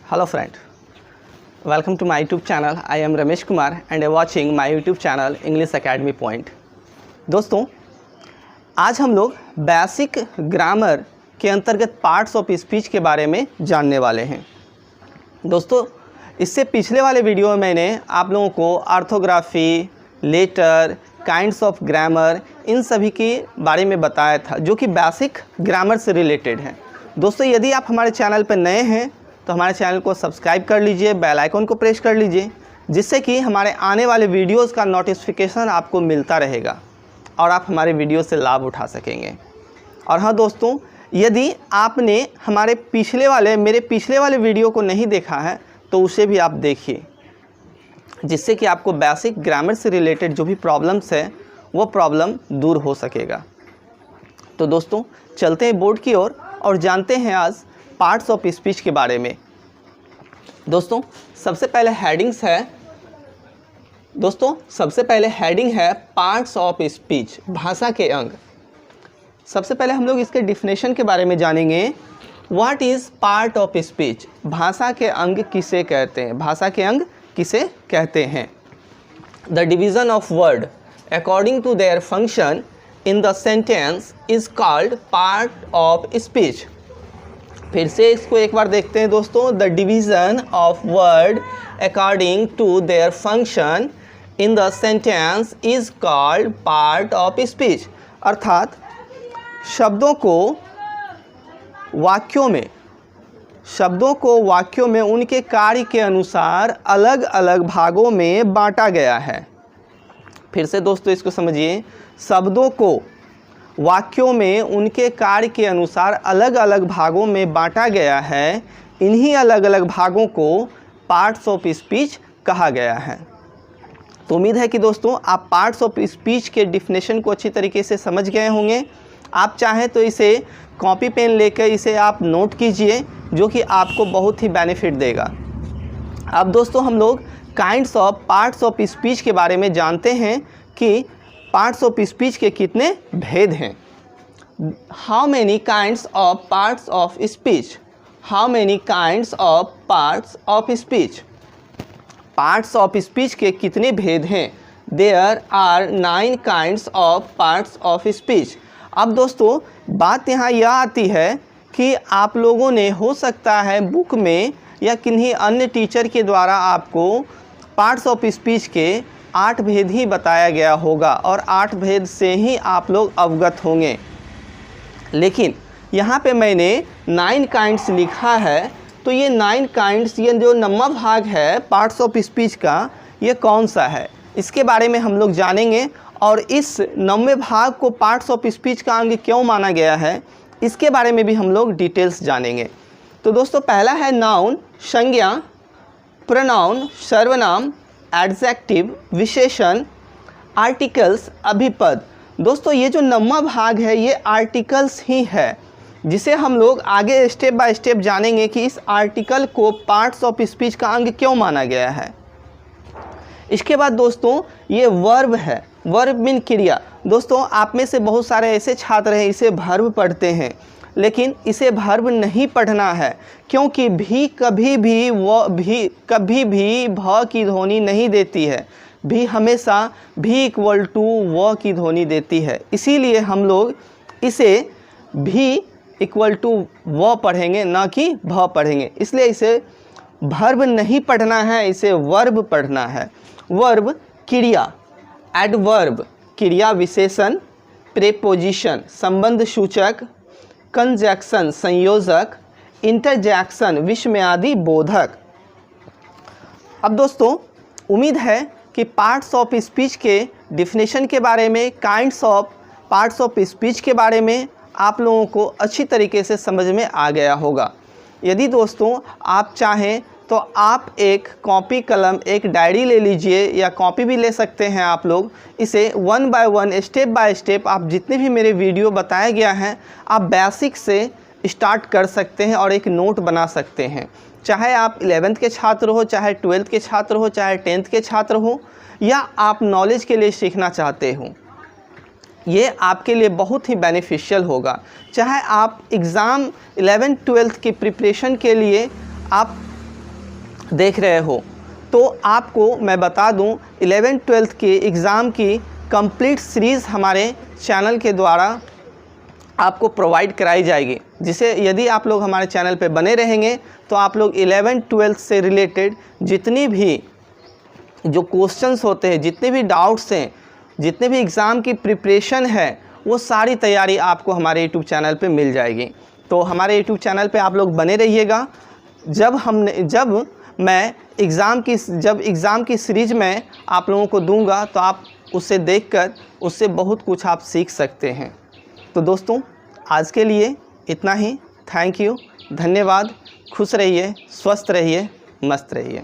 Hello friend, welcome to my YouTube channel. I am Ramesh Kumar and you are watching my YouTube channel English Academy Point. दोस्तों, आज हम लोग basic grammar के अंतर्गत parts of speech के बारे में जानने वाले हैं। दोस्तों, इससे पिछले वाले वीडियो में मैंने आप लोगों को orthography, letter, kinds of grammar इन सभी के बारे में बताया था जो कि बेसिक ग्रामर से रिलेटेड है। दोस्तों, यदि आप हमारे चैनल पर नए हैं तो हमारे चैनल को सब्सक्राइब कर लीजिए, बेल आइकन को प्रेस कर लीजिए, जिससे कि हमारे आने वाले वीडियोस का नोटिफिकेशन आपको मिलता रहेगा और आप हमारे वीडियो से लाभ उठा सकेंगे। और हाँ दोस्तों, यदि आपने मेरे पिछले वाले वीडियो को नहीं देखा है तो उसे भी आप देखिए, जिससे कि आपको बेसिक ग्रामर से रिलेटेड जो भी प्रॉब्लम्स है वो प्रॉब्लम दूर हो सकेगा। तो दोस्तों, चलते हैं बोर्ड की ओर और जानते हैं आज पार्ट्स ऑफ स्पीच के बारे में। दोस्तों, सबसे पहले हेडिंग है पार्ट्स ऑफ स्पीच, भाषा के अंग। सबसे पहले हम लोग इसके डिफिनेशन के बारे में जानेंगे। What is part of speech? भाषा के अंग किसे कहते हैं? भाषा के अंग किसे कहते हैं? The division of word according to their function in the sentence is called part of speech. फिर से इसको एक बार देखते हैं दोस्तों। The division of word according to their function in the sentence is called part of speech. अर्थात शब्दों को वाक्यों में उनके कार्य के अनुसार अलग अलग भागों में बांटा गया है। फिर से दोस्तों इसको समझिए। शब्दों को वाक्यों में उनके कार्य के अनुसार अलग अलग भागों में बांटा गया है। इन्हीं अलग अलग भागों को पार्ट्स ऑफ स्पीच कहा गया है। तो उम्मीद है कि दोस्तों आप पार्ट्स ऑफ स्पीच के डिफिनेशन को अच्छी तरीके से समझ गए होंगे। आप चाहें तो इसे कॉपी पेन लेकर इसे आप नोट कीजिए, जो कि आपको बहुत ही बेनिफिट देगा। अब दोस्तों हम लोग kinds of parts of speech के बारे में जानते हैं कि पार्ट्स ऑफ स्पीच के कितने भेद हैं। How many kinds of parts of speech? How many kinds of parts of speech? Parts of speech के कितने भेद हैं? There are 9 kinds of parts of speech. अब दोस्तों बात यहाँ यह आती है कि आप लोगों ने हो सकता है बुक में या किन्हीं अन्य टीचर के द्वारा आपको पार्ट्स ऑफ स्पीच के 8 भेद ही बताया गया होगा और 8 भेद से ही आप लोग अवगत होंगे। लेकिन यहाँ पे मैंने 9 काइंड्स लिखा है, तो ये 9 काइंड्स, ये जो 9वां भाग है पार्ट्स ऑफ स्पीच का, ये कौन सा है इसके बारे में हम लोग जानेंगे। और इस 9वें भाग को पार्ट्स ऑफ स्पीच का अंग क्यों माना गया है इसके बारे में भी हम लोग डिटेल्स जानेंगे। तो दोस्तों पहला है नाउन, संज्ञा, प्रोनाउन, सर्वनाम, एडजेक्टिव, विशेषण, आर्टिकल्स, अभिपद। दोस्तों ये जो 9वां भाग है ये आर्टिकल्स ही है, जिसे हम लोग आगे स्टेप बाय स्टेप जानेंगे कि इस आर्टिकल को पार्ट्स ऑफ स्पीच का अंग क्यों माना गया है। इसके बाद दोस्तों ये वर्ब है। वर्ब मीन क्रिया। दोस्तों आप में से बहुत सारे ऐसे छात्र हैं इसे वर्ब पढ़ते हैं, लेकिन इसे वर्ब नहीं पढ़ना है, क्योंकि भी कभी भी भ की ध्वनि नहीं देती है। भी हमेशा भी इक्वल टू व की ध्वनि देती है। इसीलिए हम लोग इसे भी इक्वल टू व पढ़ेंगे, ना कि भ पढ़ेंगे। इसलिए इसे वर्ब नहीं पढ़ना है, इसे वर्ब पढ़ना है। वर्ब क्रिया, एडवर्ब क्रिया विशेषण, प्रेपोजिशन संबंध सूचक, कंजक्शन संयोजक, इंटरजेक्शन विस्मयादि बोधक। अब दोस्तों उम्मीद है कि पार्ट्स ऑफ स्पीच के डिफिनेशन के बारे में, kinds of parts of speech के बारे में आप लोगों को अच्छी तरीके से समझ में आ गया होगा। यदि दोस्तों आप चाहें तो आप एक कॉपी कलम, एक डायरी ले लीजिए, या कॉपी भी ले सकते हैं आप लोग। इसे 1 बाय 1 स्टेप बाय स्टेप आप जितने भी मेरे वीडियो बताया गया है आप बेसिक से स्टार्ट कर सकते हैं और एक नोट बना सकते हैं। चाहे आप 11th के छात्र हो, चाहे 12th के छात्र हो, चाहे 10th के छात्र हो, या आप नॉलेज के लिए सीखना चाहते हो, ये आपके लिए बहुत ही बेनिफिशियल होगा। चाहे आप एग्ज़ाम 11th 12th की प्रिपरेशन के लिए आप देख रहे हो तो आपको मैं बता दूं 11th-12th के एग्ज़ाम की कंप्लीट सीरीज़ हमारे चैनल के द्वारा आपको प्रोवाइड कराई जाएगी, जिसे यदि आप लोग हमारे चैनल पे बने रहेंगे तो आप लोग 11th-12th से रिलेटेड जितनी भी जो क्वेश्चंस होते हैं, जितने भी डाउट्स हैं, जितने भी एग्ज़ाम की प्रिपरेशन है, वो सारी तैयारी आपको हमारे यूट्यूब चैनल पे मिल जाएगी। तो हमारे यूट्यूब चैनल पे आप लोग बने रहिएगा। जब मैं एग्ज़ाम की सीरीज़ में आप लोगों को दूंगा तो आप उसे देखकर उससे बहुत कुछ आप सीख सकते हैं। तो दोस्तों आज के लिए इतना ही। थैंक यू, धन्यवाद। खुश रहिए, स्वस्थ रहिए, मस्त रहिए।